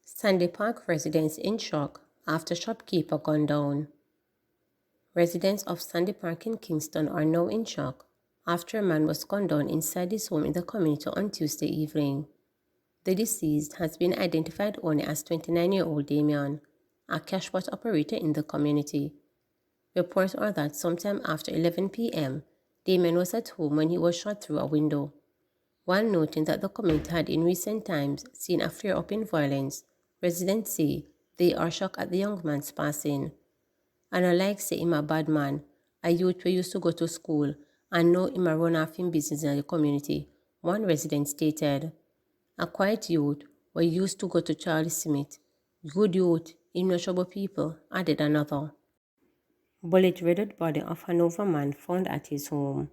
Sandy Park residents in shock after shopkeeper gunned down. Residents of Sandy Park in Kingston are now in shock after a man was gunned down inside his home in the community on Tuesday evening. The deceased has been identified only as 29-year-old Damian, a cashbot operator in the community. Reports are that sometime after 11 p.m., Damian was at home when he was shot through a window. While noting that the community had in recent times seen a flare-up in violence, residents say they are shocked at the young man's passing. And unlike say him a bad man, a youth we used to go to school and know him a run off in business in the community, one resident stated. A quiet youth we used to go to Charlie Smith. Good youth, him no trouble people, added another. Bullet-riddled body of Hanover man found at his home.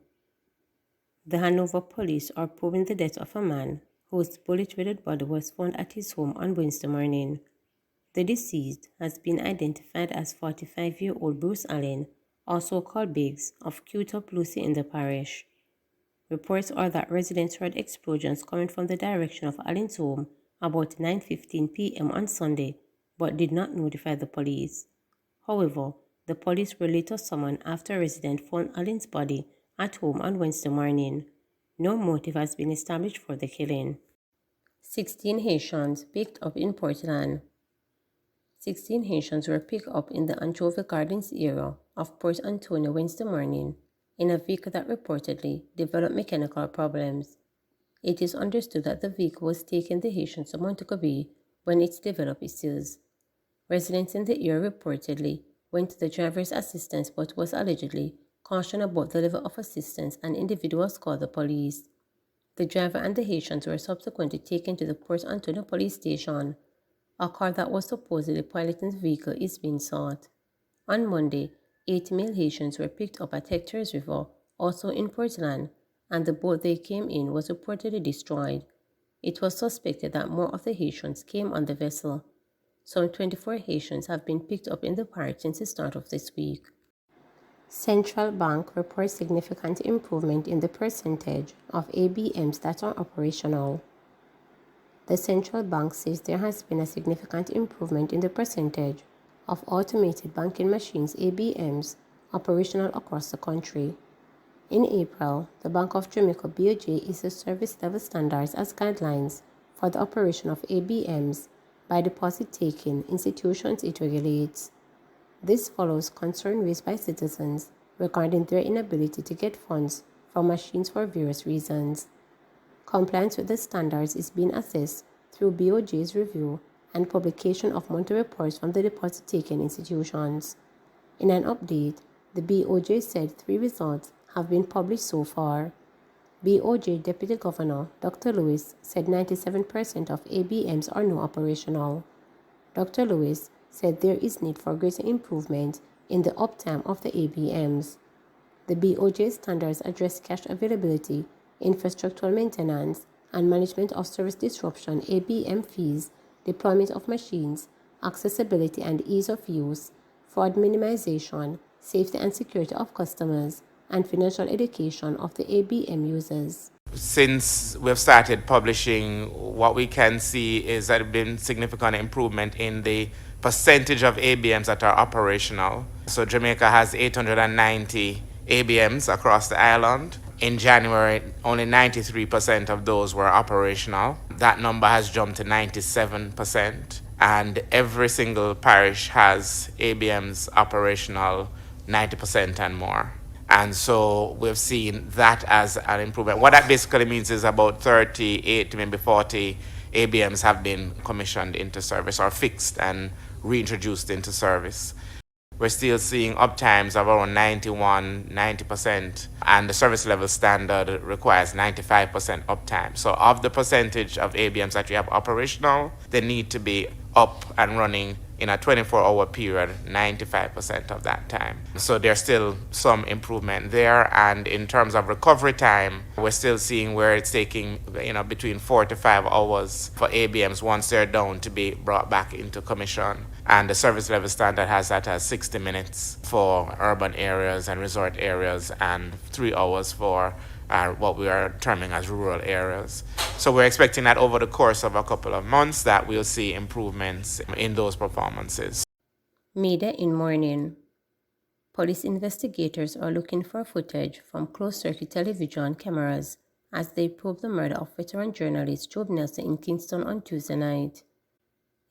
The Hanover police are probing the death of a man whose bullet-riddled body was found at his home on Wednesday morning. The deceased has been identified as 45-year-old Bruce Allen, also called Biggs, of Q-Top Lucy in the parish. Reports are that residents heard explosions coming from the direction of Allen's home about 9:15 p.m. on Sunday, but did not notify the police. However, the police were later summoned after a resident found Allen's body at home on Wednesday morning. No motive has been established for the killing. 16 Haitians picked up in Portland. 16 Haitians were picked up in the Anchovy Gardens area of Port Antonio Wednesday morning in a vehicle that reportedly developed mechanical problems. It is understood that the vehicle was taking the Haitians to Montego Bay when it developed issues. Residents in the area reportedly went to the driver's assistance but was allegedly cautioned about the level of assistance and individuals called the police. The driver and the Haitians were subsequently taken to the Port Antonio police station. A car that was supposedly piloting the vehicle is being sought. On Monday, 8 male Haitians were picked up at Hector's River, also in Portland, and the boat they came in was reportedly destroyed. It was suspected that more of the Haitians came on the vessel. Some 24 Haitians have been picked up in the parish since the start of this week. Central Bank reports significant improvement in the percentage of ABMs that are operational. The central bank says there has been a significant improvement in the percentage of automated banking machines ABMs operational across the country. In April, the Bank of Jamaica BOJ issued service level standards as guidelines for the operation of ABMs by deposit-taking institutions it regulates. This follows concern raised by citizens regarding their inability to get funds from machines for various reasons. Compliance with the standards is being assessed through BOJ's review and publication of monthly reports from the deposit-taking institutions. In an update, the BOJ said 3 results have been published so far. BOJ Deputy Governor Dr. Lewis said 97% of ABMs are now operational. Dr. Lewis said there is need for greater improvement in the uptime of the ABMs. The BOJ standards address cash availability, infrastructural maintenance, and management of service disruption ABM fees, deployment of machines, accessibility and ease of use, fraud minimization, safety and security of customers, and financial education of the ABM users. Since we've started publishing, what we can see is that there's been significant improvement in the percentage of ABMs that are operational. So Jamaica has 890 ABMs across the island. In January, only 93% of those were operational. That number has jumped to 97%. And every single parish has ABMs operational 90% and more. And so we've seen that as an improvement. What that basically means is about 38, maybe 40 ABMs have been commissioned into service or fixed and reintroduced into service. We're still seeing uptimes of around 91, 90%, and the service level standard requires 95% uptime. So of the percentage of ABMs that we have operational, they need to be up and running in a 24-hour period 95% of that time. So there's still some improvement there. And in terms of recovery time, we're still seeing where it's taking between 4 to 5 hours for ABMs once they're down to be brought back into commission. And the service level standard has that as 60 minutes for urban areas and resort areas and 3 hours for what we are terming as rural areas. So we're expecting that over the course of a couple of months that we'll see improvements in those performances. Media in morning. Police investigators are looking for footage from closed-circuit television cameras as they probe the murder of veteran journalist Job Nelson in Kingston on Tuesday night.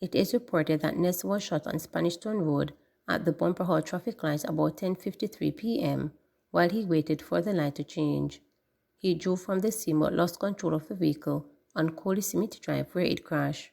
It is reported that Nelson was shot on Spanish Town Road at the Bumper Hall traffic light about 10:53 p.m. while he waited for the light to change. He drove from the scene but lost control of the vehicle on Coley Smith Drive where it crashed.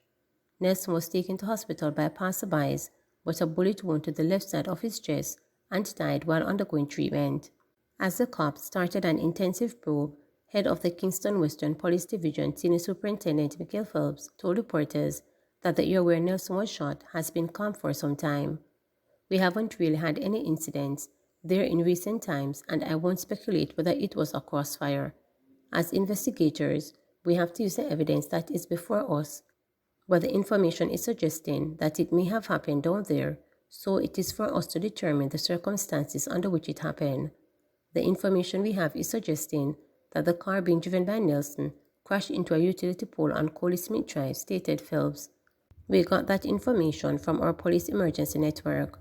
Nelson was taken to hospital by passerbys, but a bullet wound to the left side of his chest and died while undergoing treatment. As the cops started an intensive probe, head of the Kingston Western Police Division Senior Superintendent Michael Phelps told reporters that the area where Nelson was shot has been calm for some time. We haven't really had any incidents there in recent times, and I won't speculate whether it was a crossfire. As investigators, we have to use the evidence that is before us, but the information is suggesting that it may have happened down there, so it is for us to determine the circumstances under which it happened. The information we have is suggesting that the car being driven by Nelson crashed into a utility pole on Coley Smith Drive, stated Phelps. We got that information from our police emergency network.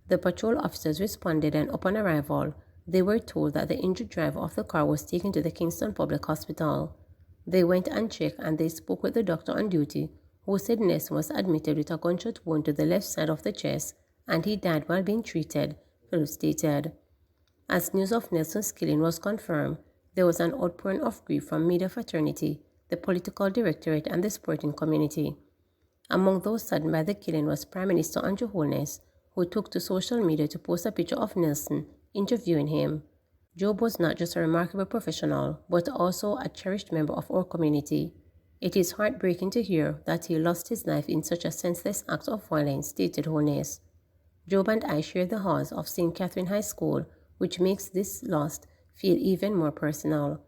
The patrol officers responded, and upon arrival, they were told that the injured driver of the car was taken to the Kingston Public Hospital. They went and checked, and they spoke with the doctor on duty, who said Nelson was admitted with a gunshot wound to the left side of the chest, and he died while being treated, Phelps stated. As news of Nelson's killing was confirmed, there was an outpouring of grief from media fraternity, the political directorate, and the sporting community. Among those saddened by the killing was Prime Minister Andrew Holness, who took to social media to post a picture of Nelson interviewing him. Job was not just a remarkable professional, but also a cherished member of our community. It is heartbreaking to hear that he lost his life in such a senseless act of violence, stated Holness. Job and I share the halls of St. Catherine High School, which makes this loss feel even more personal.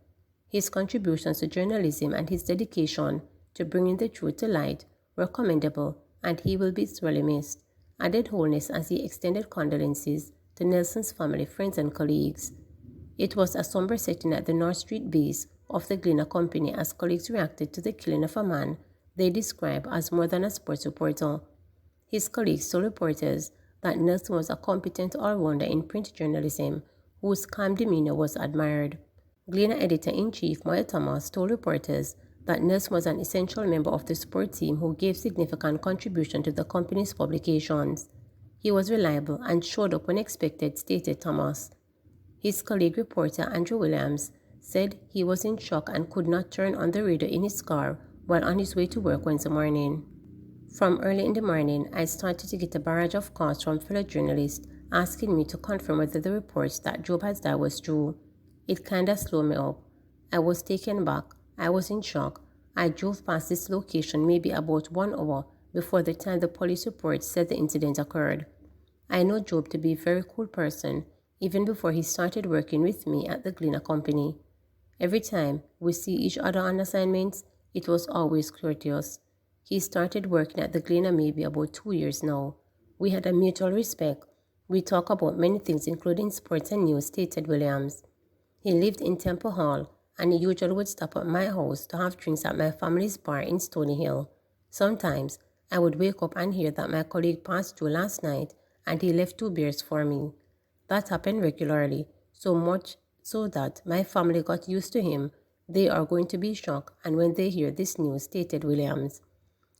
His contributions to journalism and his dedication to bringing the truth to light were commendable, and he will be sorely missed, added Holness as he extended condolences to Nelson's family, friends, and colleagues. It was a somber setting at the North Street base of the Glenna Company as colleagues reacted to the killing of a man they describe as more than a sports reporter. His colleagues told reporters that Nelson was a competent all-rounder in print journalism whose calm demeanor was admired. Glenna editor-in-chief Moyle Thomas told reporters that Nelson was an essential member of the sport team who gave significant contribution to the company's publications. He was reliable and showed up when expected, stated Thomas. His colleague reporter Andrew Williams said he was in shock and could not turn on the radio in his car while on his way to work Wednesday morning. From early in the morning, I started to get a barrage of calls from fellow journalists asking me to confirm whether the reports that Job has died was true. It kinda slowed me up. I was taken back. I was in shock. I drove past this location maybe about 1 hour before the time the police report said the incident occurred. I know Job to be a very cool person, even before he started working with me at the Glenna Company. Every time we see each other on assignments, it was always courteous. He started working at the Glenna maybe about 2 years now. We had a mutual respect. We talk about many things including sports and news, stated Williams. He lived in Temple Hall, and he usually would stop at my house to have drinks at my family's bar in Stony Hill. Sometimes I would wake up and hear that my colleague passed through last night and he left 2 beers for me. That happened regularly, so much so that my family got used to him. They are going to be shocked and when they hear this news, stated Williams.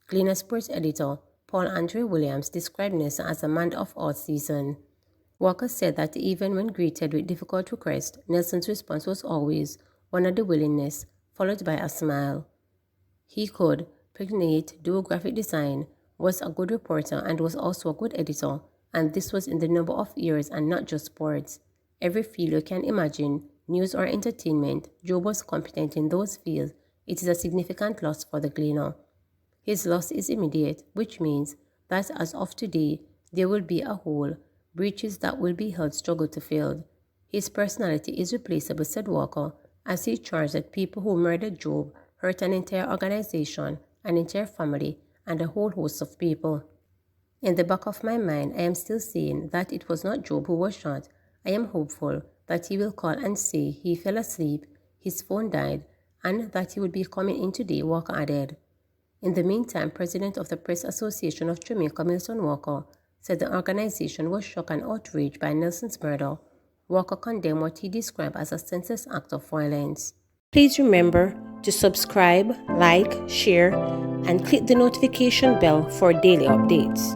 Glenna sports editor Paul Andre Williams described Nelson as a man of all season. Walker said that even when greeted with difficult requests, Nelson's response was always one of the willingness, followed by a smile. He could pregnate, do graphic design, was a good reporter, and was also a good editor, and this was in the number of years and not just sports. Every field you can imagine, news or entertainment, Job was competent in those fields. It is a significant loss for the Glenna. His loss is immediate, which means that as of today, there will be a hole, breaches that will be held struggle to fill. His personality is replaceable, said Walker, as he charged that people who murdered Job hurt an entire organization, an entire family, and a whole host of people. In the back of my mind, I am still saying that it was not Job who was shot. I am hopeful that he will call and say he fell asleep, his phone died, and that he will be coming in today, Walker added. In the meantime, President of the Press Association of Jamaica, Milton Walker, said the organization was shocked and outraged by Nelson's murder. Walker condemned what he described as a senseless act of violence. Please remember to subscribe, like, share, and click the notification bell for daily updates.